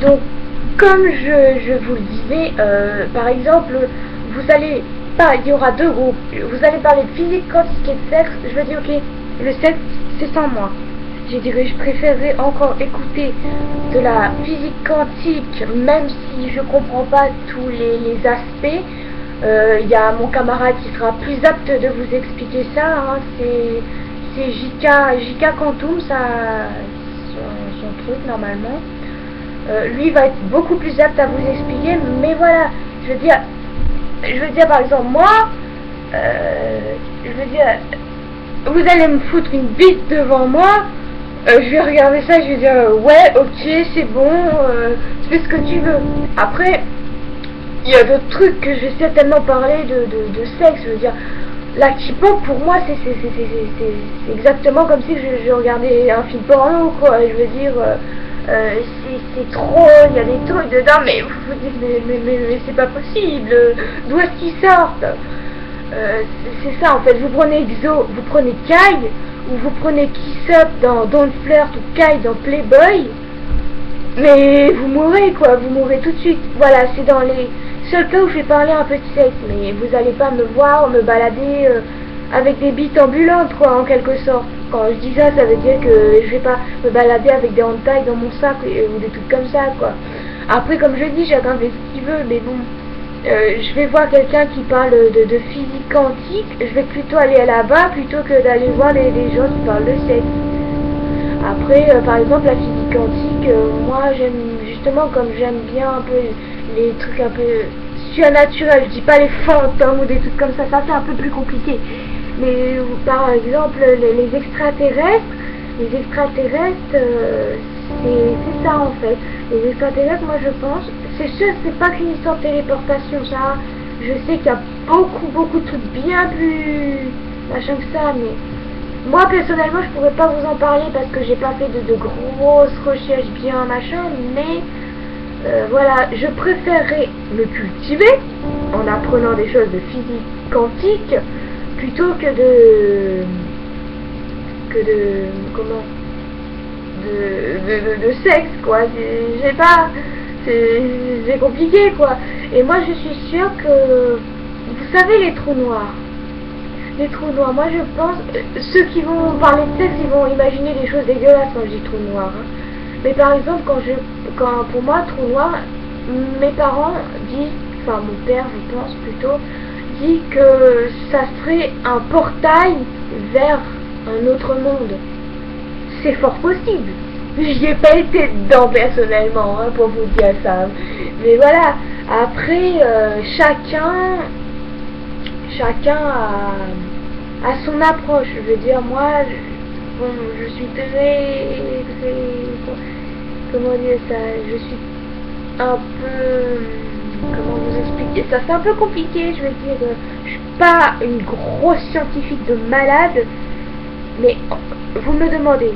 Donc, comme je vous le disais, par exemple, vous allez pas, il y aura deux groupes. Vous allez parler de physique quantique et de sexe. Je vais dire, ok, le sexe, c'est sans moi. Je dirais, je préférerais encore écouter de la physique quantique, même si je comprends pas tous les aspects. Il y a mon camarade qui sera plus apte de vous expliquer ça. Hein. C'est JK Quantum, ça, son truc normalement. Lui va être beaucoup plus apte à vous expliquer, mais voilà, je veux dire par exemple moi, je veux dire, vous allez me foutre une bite devant moi, je vais regarder ça, je vais dire ouais, ok, c'est bon, fais ce que tu veux. Après, il y a d'autres trucs que je vais certainement parler de sexe, je veux dire. La K-pop pour moi c'est exactement comme si je regardais un film porno quoi, je veux dire c'est trop, il y a des trucs dedans mais vous vous dites mais c'est pas possible, d'où est-ce qu'ils sortent, c'est ça en fait, vous prenez EXO, vous prenez Kai ou vous prenez Kiss Up dans Don't Flirt ou Kai dans Playboy, mais vous mourrez quoi, vous mourrez tout de suite. Voilà, c'est dans les seuls cas où je vais parler un peu de sexe, mais vous allez pas me voir me balader avec des bites ambulantes quoi, en quelque sorte. Quand je dis ça, ça veut dire que je vais pas me balader avec des hentai dans mon sac ou des trucs comme ça quoi. Après, comme je dis, chacun fait ce qu'il veut, mais bon, je vais voir quelqu'un qui parle de physique quantique, je vais plutôt aller là-bas plutôt que d'aller voir les gens qui parlent de sexe. Après, par exemple, la physique quantique, moi j'aime justement, comme j'aime bien un peu les trucs un peu surnaturels, je dis pas les fantômes ou des trucs comme ça c'est un peu plus compliqué. Mais par exemple, les extraterrestres, c'est ça en fait. Les extraterrestres, moi je pense, c'est sûr, c'est pas qu'une histoire de téléportation, ça. Je sais qu'il y a beaucoup de trucs bien plus machin que ça, mais moi personnellement je pourrais pas vous en parler parce que j'ai pas fait de grosses recherches bien machin, mais voilà, je préférerais me cultiver en apprenant des choses de physique quantique plutôt que de comment de sexe quoi. J'ai pas, c'est compliqué quoi. Et moi je suis sûre que vous savez les trous noirs. Les trous noirs, moi je pense, ceux qui vont parler de sexe, ils vont imaginer des choses dégueulasses quand je dis trous noirs. Hein. Mais par exemple, quand pour moi, trou noir, mes parents disent, enfin mon père, je pense plutôt, dit que ça serait un portail vers un autre monde. C'est fort possible. J'y ai pas été dedans personnellement, hein, pour vous dire ça. Mais voilà, après, chacun a son approche. Je veux dire, moi, bon, je suis très, comment dire ça, je suis un peu, comment vous expliquer ça, c'est un peu compliqué, je veux dire, je suis pas une grosse scientifique de malade, mais vous me demandez,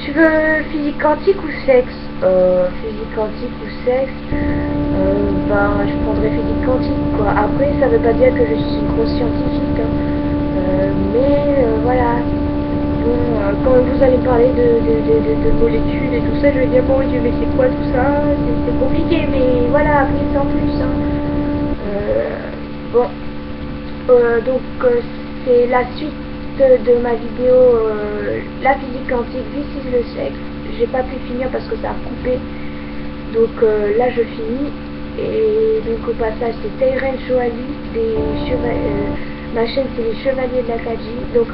tu veux physique quantique ou sexe? Physique quantique ou sexe, ben je prendrais physique quantique quoi. Après ça veut pas dire que je suis une grosse scientifique, hein. Mais voilà. Bon, quand vous allez parler de molécules et tout ça, je vais dire bon Dieu mais c'est quoi tout ça? C'est compliqué, mais voilà, après sans plus. Hein. Bon, donc c'est la suite de ma vidéo la physique quantique versus le sexe. J'ai pas pu finir parce que ça a coupé, donc là je finis. Et donc au passage c'est Teiren Shoali, ma chaîne c'est les Chevaliers de l'Akagi. Donc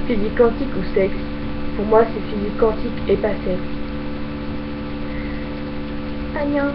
physique quantique ou sexe, pour moi c'est physique quantique et pas sexe. Agnan.